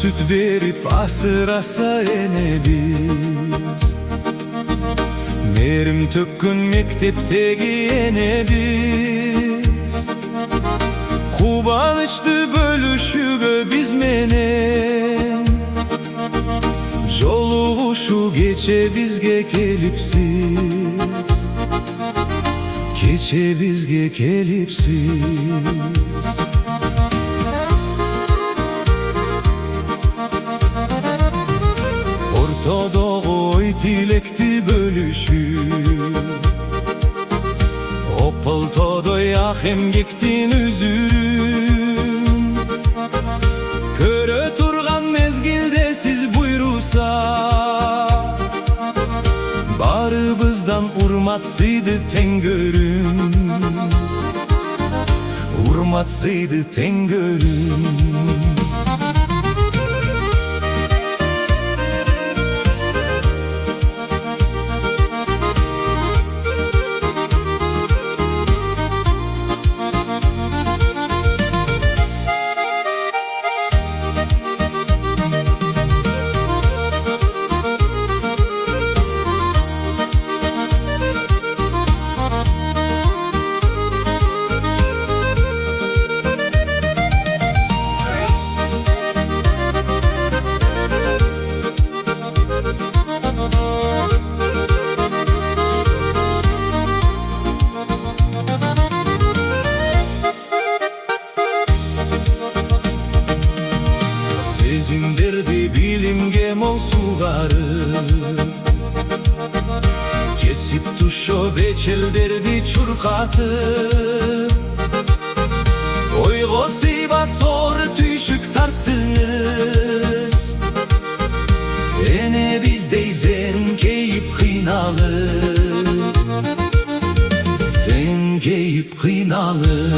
süt verip asırasa enebiz. Merim tökkün mekteptegi enebiz. Kubanıştı bölüşüge biz menen. Joluguşu geçe bizge kelipsiz. Geçe bizge kelipsiz. Ortadoğu tilekti bölüşü. Opal todoya hem gektin üzürüm. Köre turgan mezgilde siz buyrusa. Barыбыздан урматсıydı tengörüm. Урматсıydı tengörüm. Sezindirdi bilimge mol sugarı. Kesip tuşo beçeldirdi çurkatı. Oygosi basor tüşük tarttınız. Ene bizdeysen keyip kıynalı. Sen keyip kıynalı.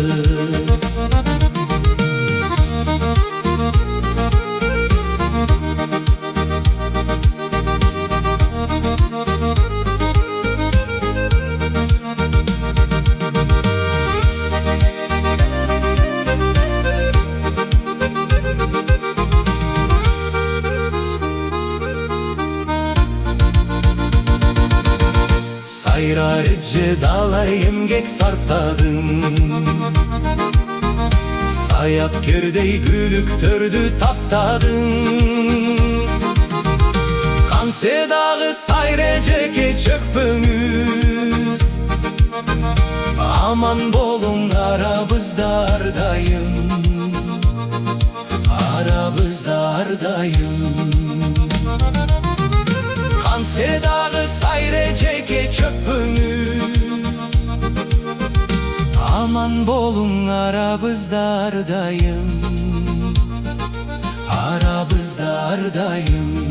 Sayra ece dalayım gek sartadın. Sayat kördey gülük tördü taptadın. Kanse dağı sayreceke çökpömüz. Aman bolun arabızdardayım. Arabızdardayım. Kanse dağı sayreceke çöpümüz. Aman bolun arabızdardayım. Arabızdardayım.